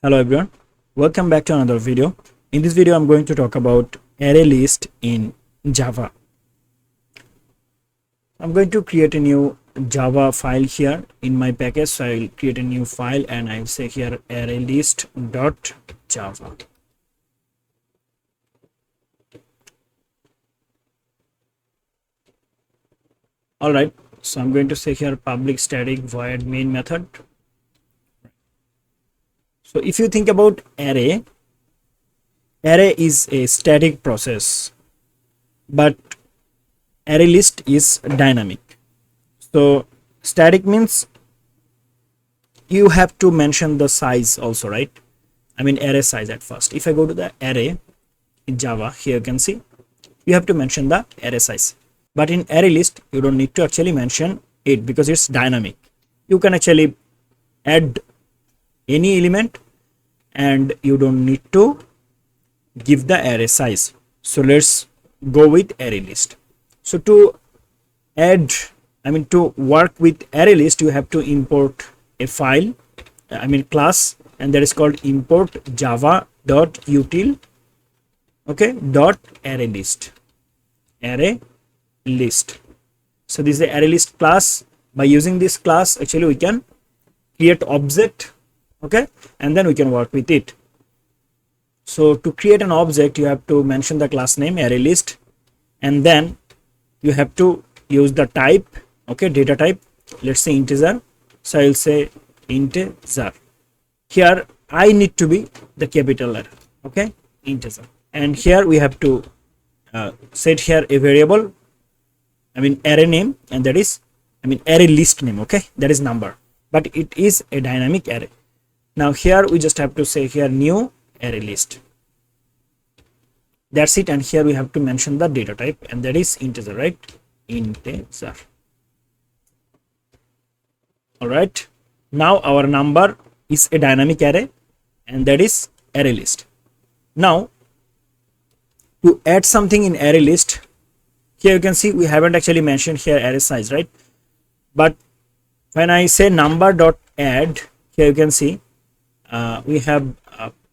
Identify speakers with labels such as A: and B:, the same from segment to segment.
A: Hello everyone, welcome back to another video. In this video I'm going to talk about array list in Java. I'm going to create a new Java file here in my package. So I'll create a new file and I'll say here ArrayList.java. Alright, so I'm going to say here public static void main method. So if you think about array is a static process, but array list is dynamic. So static means you have to mention the size also, right? I mean array size at first. If I go to the array in Java, here you can see you have to mention the array size. But in array list, you don't need to actually mention it because it's dynamic. You can actually add any element and you don't need to give the array size. So let's go with array list. So to work with array list, you have to import a file, class, and that is called import java.util, okay, dot array list. So this is the array list class. By using this class, actually we can create object, okay, and then we can work with it. So to create an object, you have to mention the class name array list, and then you have to use the type, okay, data type, let's say integer. So I'll say integer. Here I need to be the capital letter, okay, integer. And here we have to set here a variable, array name, and that is array list name, okay, that is number, but it is a dynamic array. Now here we just have to say here new array list. That's it. And here we have to mention the data type, and that is integer, right? Integer. All right. Now our number is a dynamic array, and that is array list. Now to add something in array list, here you can see we haven't actually mentioned here array size, right? But when I say number dot add, here you can see we have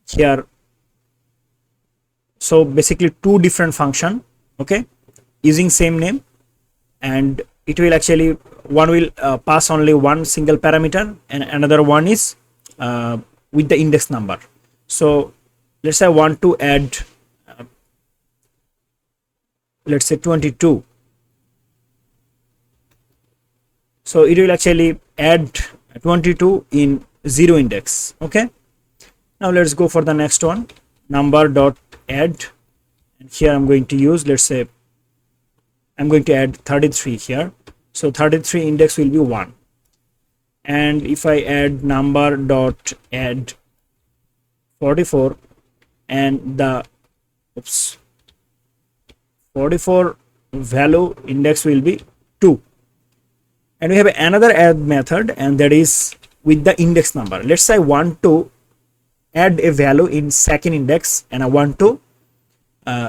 A: here, so basically two different function, okay, using same name, and it will actually, one will pass only one single parameter and another one is with the index number. So let's say I want to add let's say 22. So it will actually add 22 in 0 index, okay. Now let's go for the next one, number dot add, and here I'm going to use, let's say I'm going to add 33 here. So 33 index will be 1, and if I add number dot add 44, and the 44 value index will be 2, and we have another add method, and that is with the index number. Let's say I want to add a value in second index, and I want to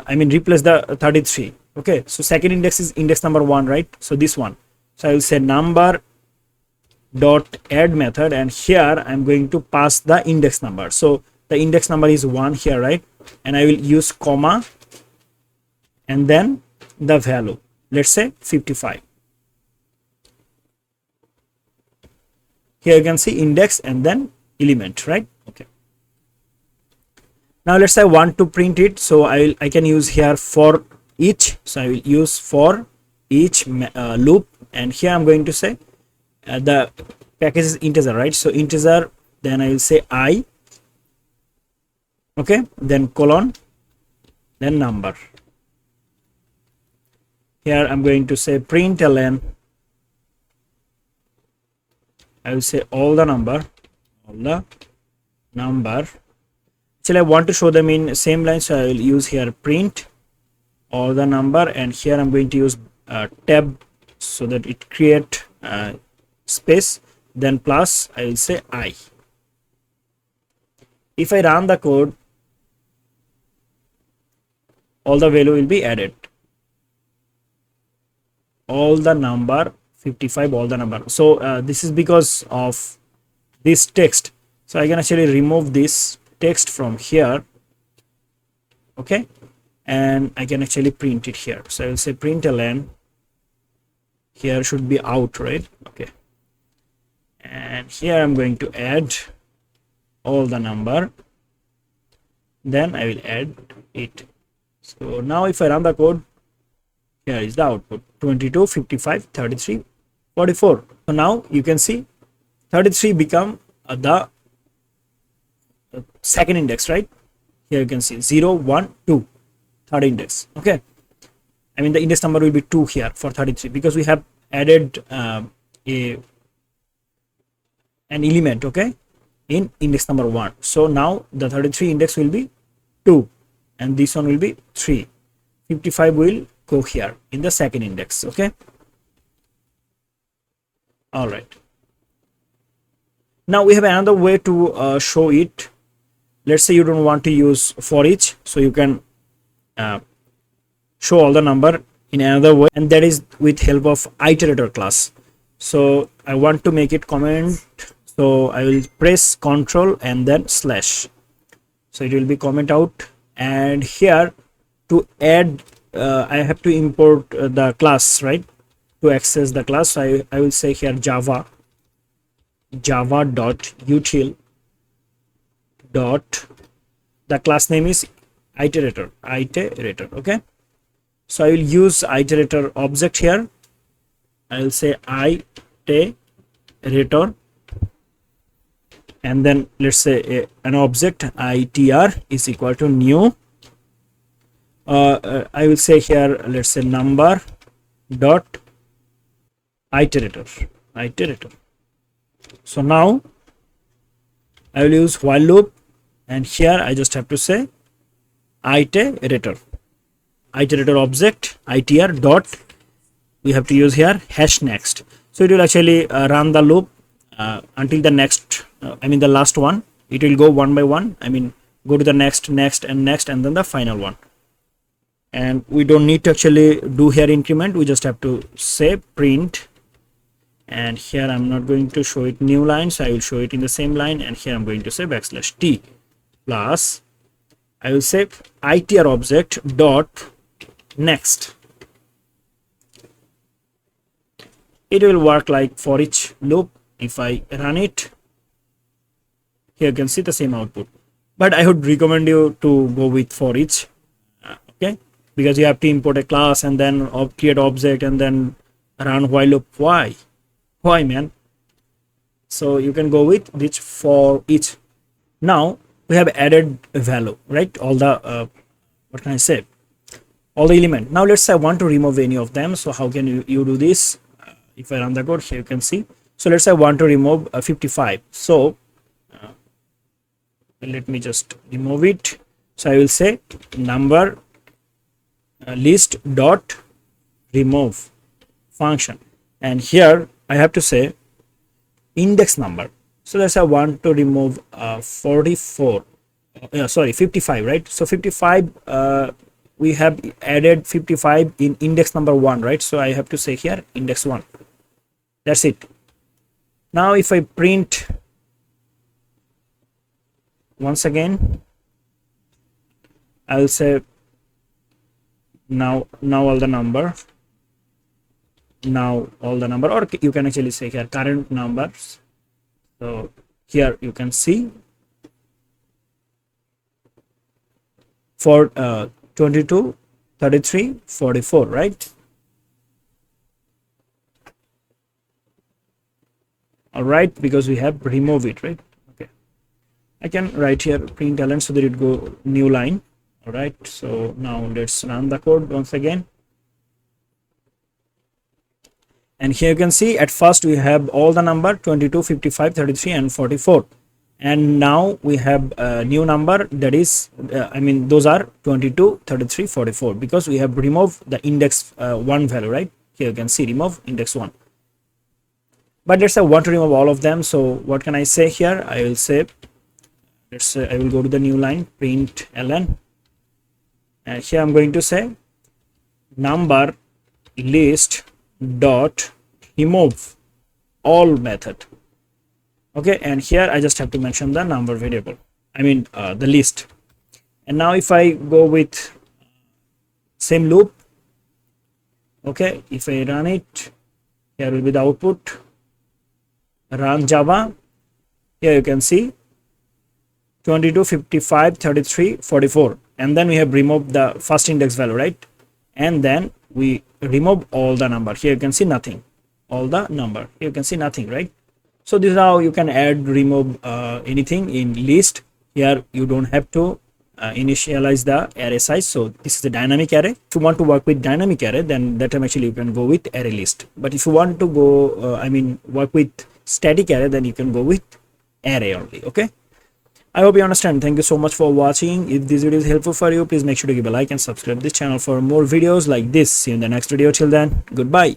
A: replace the 33, okay. So second index is index number 1, right? So this one, so I will say number dot add method, and here I'm going to pass the index number. So the index number is 1 here, right? And I will use comma and then the value, let's say 55. Here you can see index and then element, right? Okay. Now let's say I want to print it, so I can use here for each. So I will use for each loop, and here I'm going to say the package is integer, right? So integer, then I will say I, okay, then colon, then number. Here I'm going to say println, I will say all the number. Actually I want to show them in same line, so I will use here print all the number, and here I'm going to use tab so that it create space, then plus I will say I. If I run the code, all the value will be added, all the number 55, all the number. So this is because of this text So I can actually remove this text from here, okay, and I can actually print it here. So I will say println, here should be out, right? Okay, and here I'm going to add all the number, then I will add it. So now if I run the code, here is the output: 22, 55, 33, 44. So now you can see 33 become the second index, right? Here you can see 0, 1, 2, third index. Okay, I mean the index number will be 2 here for 33 because we have added an element, okay, in index number 1. So now the 33 index will be 2 and this one will be 3. 55 will go here in the second index. Okay, all right. Now we have another way to show it. Let's say you don't want to use for each, so you can show all the number in another way, and that is with help of iterator class. So I want to make it comment, so I will press Ctrl and then slash, so it will be comment out. And here to add I have to import the class, right, to access the class. So I will say here java dot util dot, the class name is iterator. Okay, so I will use iterator object here. I will say iterator, and then let's say an object itr is equal to new. I will say here, let's say number dot iterator. So now I will use while loop, and here I just have to say iterator object itr dot, we have to use here hash next. So it will actually run the loop until the next, I mean the last one. It will go one by one, I mean go to the next and then the final one. And we don't need to actually do here increment, we just have to say print, and here I'm not going to show it new line, so I will show it in the same line, and here I'm going to say \t plus I will say itr object dot next. It will work like for each loop. If I run it, here you can see the same output, but I would recommend you to go with for each, okay, because you have to import a class and then create object and then run while loop. Why man? So you can go with this for each. Now we have added a value, right, all the what can I say, all the element. Now let's say I want to remove any of them. So how can you do this? If I run the code, here you can see. So let's say I want to remove 55. So let me just remove it. So I will say number list dot remove function, and here I have to say index number. So let's say I want to remove 55, right? So 55, we have added 55 in index number 1, right? So I have to say here index 1. That's it. Now if I print once again, I will say now all the number, or you can actually say here current numbers. So here you can see for 22, 33, 44, right? All right, because we have removed it, right? Okay, I can write here println so that it go new line. All right, so now let's run the code once again. And here you can see at first we have all the number 22, 55, 33 and 44, and now we have a new number, that is I mean those are 22, 33, 44, because we have removed the index 1 value, right? Here you can see remove index 1. But let's say I want to remove all of them. So what can I say here? I will say, let's say I will go to the new line, println, and here I'm going to say number list dot remove all method. Okay, and here I just have to mention the number variable, I mean the list. And now if I go with same loop, okay, if I run it, here will be the output. Run Java. Here you can see 22, 55, 33, 44, and then we have removed the first index value, right? And then we remove all the number. Here you can see nothing, all the number. Here you can see nothing, right? So this is how you can add, remove anything in list. Here you don't have to initialize the array size. So this is the dynamic array. If you want to work with dynamic array, then that time actually you can go with array list. But if you want to go work with static array, then you can go with array only. Okay, I hope you understand. Thank you so much for watching. If this video is helpful for you, please make sure to give a like and subscribe this channel for more videos like this. See you in the next video. Till then, goodbye.